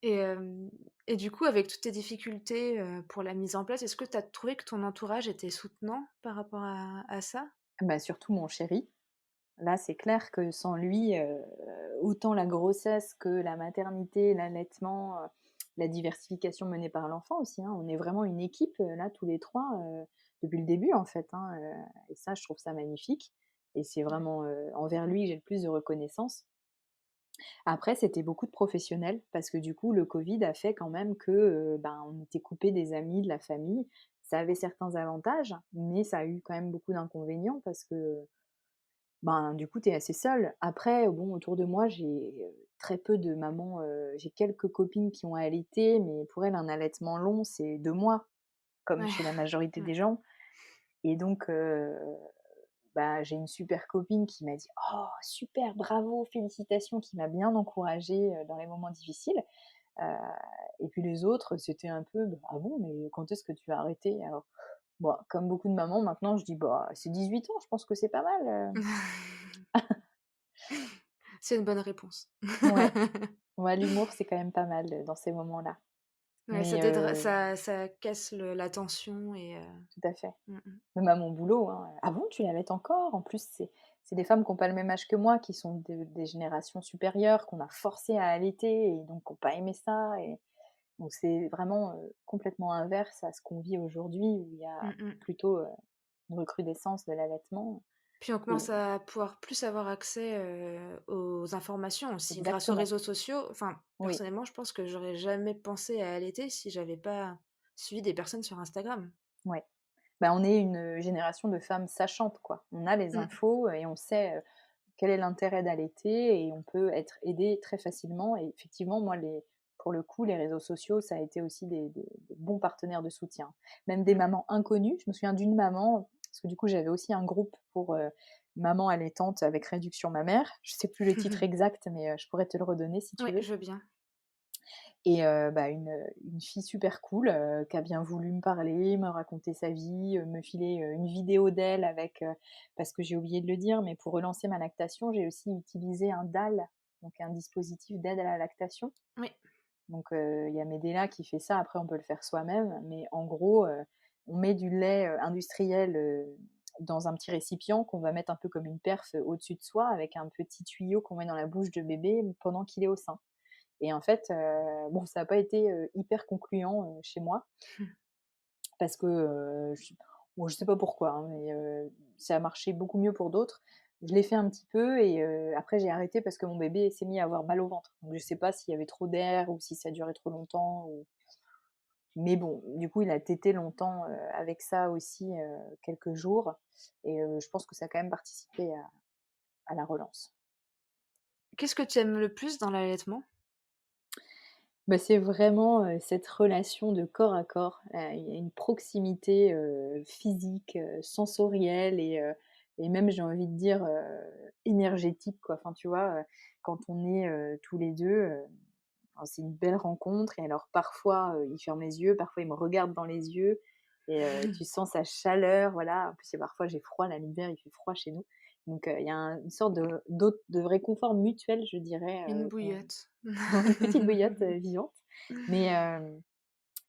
Et hem et du coup, avec toutes tes difficultés, pour la mise en place, est-ce que tu as trouvé que ton entourage était soutenant par rapport à ça? Bah, surtout mon chéri. Là, c'est clair que sans lui, autant la grossesse que la maternité, l'allaitement, la diversification menée par l'enfant aussi, hein. On est vraiment une équipe, là, tous les 3 depuis le début, en fait, hein, et ça, je trouve ça magnifique et c'est Ouais. vraiment, envers lui que j'ai le plus de reconnaissance. Après, c'était beaucoup de professionnels parce que, du coup, le covid a fait quand même que, ben, on était coupé des amis, de la famille. Ça avait certains avantages, mais ça a eu quand même beaucoup d'inconvénients parce que ben, du coup, tu es assez seule. Après, bon, autour de moi, j'ai, très peu de mamans, j'ai quelques copines qui ont allaité, mais pour elles, un allaitement long, c'est 2 mois, comme Ouais. chez la majorité Mmh. des gens. Et donc, bah, j'ai une super copine qui m'a dit: «Oh super, bravo, félicitations», qui m'a bien encouragée, dans les moments difficiles. Heu et puis les autres, c'était un peu: «Bah, ah bon, mais quand est-ce que tu vas arrêter?» Alors, bon, comme beaucoup de mamans maintenant, je dis: «Bah, c'est 18 ans, je pense que c'est pas mal, C'est une bonne réponse. Ouais, ouais, l'humour, c'est quand même pas mal, dans ces moments-là. Ouais, ça Mais dédra ça casse la tension et tout à fait. mmh mh. Même à mon boulot, hein: «Ah bon, tu l'allaites encore?» En plus, c'est des femmes qui ont pas le même âge que moi, qui sont des générations supérieures, qu'on a forcées à allaiter et donc qui ont pas aimé ça. Et donc c'est vraiment, complètement inverse à ce qu'on vit aujourd'hui, où il y a Mmh mh. plutôt, une recrudescence de l'allaitement. Puis on Et commence à pouvoir plus avoir accès, aux informations aussi grâce aux exactement, réseaux sociaux. Enfin, oui, personnellement, je pense que j'aurais jamais pensé à allaiter si j'avais pas suivi des personnes sur Instagram. ouais. Bah, on est une génération de femmes sachantes, quoi. On a les Mmh. infos et on sait, quel est l'intérêt d'allaiter, et on peut être aidé très facilement. Et effectivement, moi, pour le coup, les réseaux sociaux, ça a été aussi des bons partenaires de soutien. Même des Mmh. mamans inconnues. Je me souviens d'une maman, parce que du coup, j'avais aussi un groupe pour mamans allaitantes avec réduction mammaire. Je sais plus le titre exact, mais je pourrais te le redonner si tu Ouais, veux. je veux bien. Et bah, une fille super cool, qui a bien voulu me parler, me raconter sa vie, me filer, une vidéo d'elle avec, parce que j'ai oublié de le dire, mais pour relancer ma lactation, j'ai aussi utilisé un DAL, donc un dispositif d'aide à la lactation. Oui. Donc il y a Medela qui fait ça, après on peut le faire soi-même, mais en gros, on met du lait, industriel, dans un petit récipient qu'on va mettre un peu comme une perf, au-dessus de soi, avec un petit tuyau qu'on met dans la bouche de bébé pendant qu'il est au sein. Et en fait, bon, ça a pas été, hyper concluant, chez moi, parce que, je sais pas pourquoi, hein, mais ça a marché beaucoup mieux pour d'autres. Je l'ai fait un petit peu et après j'ai arrêté parce que mon bébé s'est mis à avoir mal au ventre. Donc je sais pas s'il y avait trop d'air ou si ça durait trop longtemps, ou mais bon, du coup, il a tété longtemps, avec ça aussi, quelques jours. Et je pense que ça a quand même participé à la relance. Qu'est-ce que tu aimes le plus dans l'allaitement? Bah, c'est vraiment, cette relation de corps à corps. Il y a une proximité, physique, sensorielle et même j'ai envie de dire, énergétique, quoi. Enfin, tu vois, quand on est, tous les 2, enfin, c'est une belle rencontre. Et alors parfois, il ferme les yeux, parfois il me regarde dans les yeux et tu sens sa chaleur, voilà. En plus, parfois j'ai froid, là, l'hiver, il fait froid chez nous. Donc il y a une sorte de réconfort mutuel, je dirais, Une bouillotte. une petite bouillotte, vivante. Mais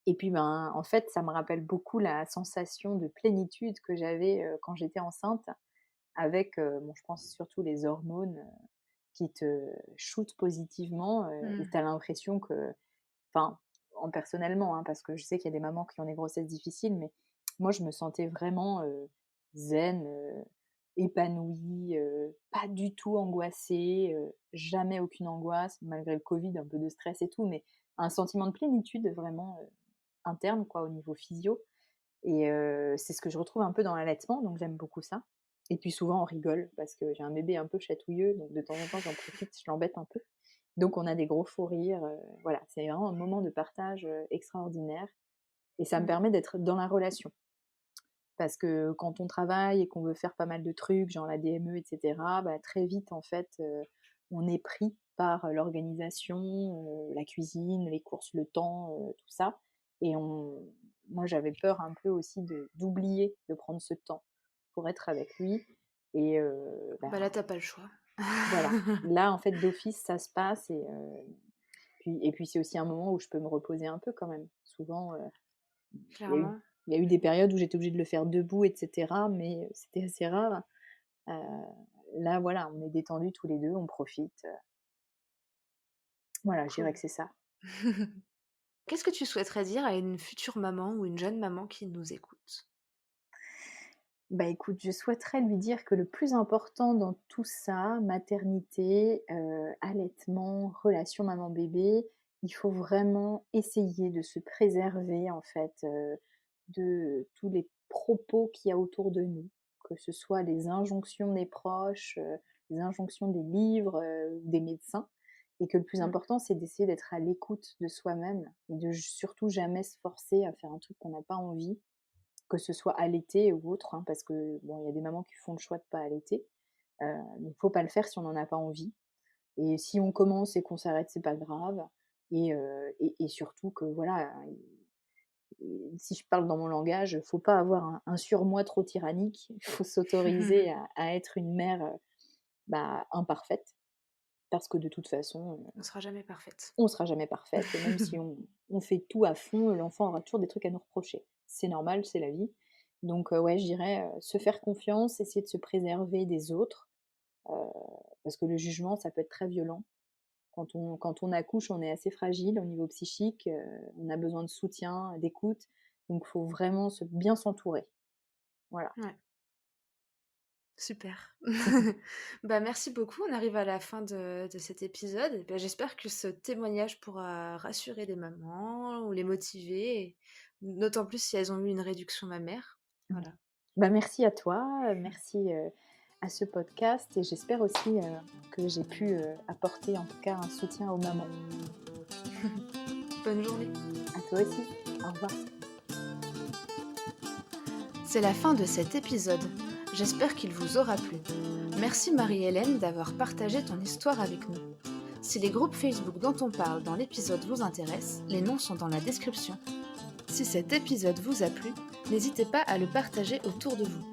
et puis, ben, en fait, ça me rappelle beaucoup la sensation de plénitude que j'avais, quand j'étais enceinte avec, bon, je pense surtout les hormones, qui te shootent positivement, et Mmh. tu as l'impression que, enfin, en personnellement, hein, parce que je sais qu'il y a des mamans qui ont des grossesses difficiles, mais moi, je me sentais vraiment, zen, épanouie, pas du tout angoissée, jamais aucune angoisse, malgré le covid, un peu de stress et tout, mais un sentiment de plénitude vraiment, interne, quoi, au niveau physio. Et c'est ce que je retrouve un peu dans l'allaitement, donc j'aime beaucoup ça. Et puis souvent on rigole parce que j'ai un bébé un peu chatouilleux, donc de temps en temps j'en profite, je l'embête un peu. Donc on a des gros fous rires, voilà, c'est vraiment un moment de partage, extraordinaire, et ça me Mmh. permet d'être dans la relation. Parce que quand on travaille et qu'on veut faire pas mal de trucs, genre la DME et cetera, bah, très vite en fait, on est pris par, l'organisation, la cuisine, les courses, le temps, tout ça. Et moi j'avais peur un peu aussi d'oublier de prendre ce temps pour être avec lui. Et bah, Bah, là, tu as pas le choix. voilà. Là en fait d'office ça se passe. Et puis c'est aussi un moment où je peux me reposer un peu quand même. Souvent, il y a eu Clairement. il y a eu des périodes où j'étais obligée de le faire debout et cetera, mais c'était assez rare. Heu, Là, voilà, on est détendus tous les 2, on profite, voilà, je dirais que Cool. c'est ça. Qu'est-ce que tu souhaiterais dire à une future maman ou une jeune maman qui nous écoute? Bah, écoute, je souhaiterais lui dire que le plus important dans tout ça, maternité, allaitement, relation maman-bébé, il faut vraiment essayer de se préserver, en fait, de tous les propos qu'il y a autour de nous, que ce soit les injonctions des proches, les injonctions des livres, des médecins. et que le plus Mmh. important, c'est d'essayer d'être à l'écoute de soi-même et de surtout jamais se forcer à faire un truc qu'on n'a pas envie, que ce soit allaiter ou autre, hein, parce que bon, il y a des mamans qui font le choix de pas allaiter, mais il faut pas le faire si on n'en a pas envie. Et si on commence et qu'on s'arrête, c'est pas grave. Et surtout que voilà, si je parle dans mon langage, faut pas avoir un surmoi trop tyrannique. Il faut s'autoriser à être une mère, bah, imparfaite, parce que de toute façon, On sera jamais parfaite. on sera jamais parfaite et même si on fait tout à fond, l'enfant aura toujours des trucs à nous reprocher. C'est normal, c'est la vie. Donc ouais, je dirais, se faire confiance, essayer de se préserver des autres, heu, parce que le jugement, ça peut être très violent. Quand on accouche, on est assez fragile au niveau psychique, on a besoin de soutien, d'écoute, donc il faut vraiment bien s'entourer. Voilà. Ouais, super. Bah, merci beaucoup. On arrive à la fin de cet épisode et bah, j'espère que ce témoignage pourra rassurer des mamans ou les motiver et d'autant plus si elles ont eu une réduction mammaire. Mmh. Voilà. Bah, merci à toi, merci, à ce podcast et j'espère aussi, que j'ai pu, apporter en tout cas un soutien aux mamans. Bonne journée. À toi aussi. Au revoir. C'est la fin de cet épisode. J'espère qu'il vous aura plu. Merci Marie-Hélène d'avoir partagé ton histoire avec nous. Si les groupes Facebook dont on parle dans l'épisode vous intéressent, les noms sont dans la description. Si cet épisode vous a plu, n'hésitez pas à le partager autour de vous.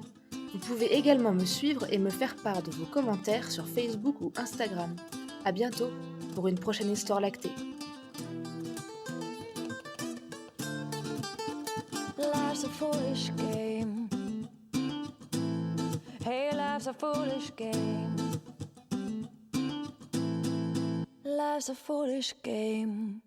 Vous pouvez également me suivre et me faire part de vos commentaires sur Facebook ou Instagram. À bientôt pour une prochaine histoire lactée. Life's a foolish game. Hey, life's a foolish game. Life's a foolish game.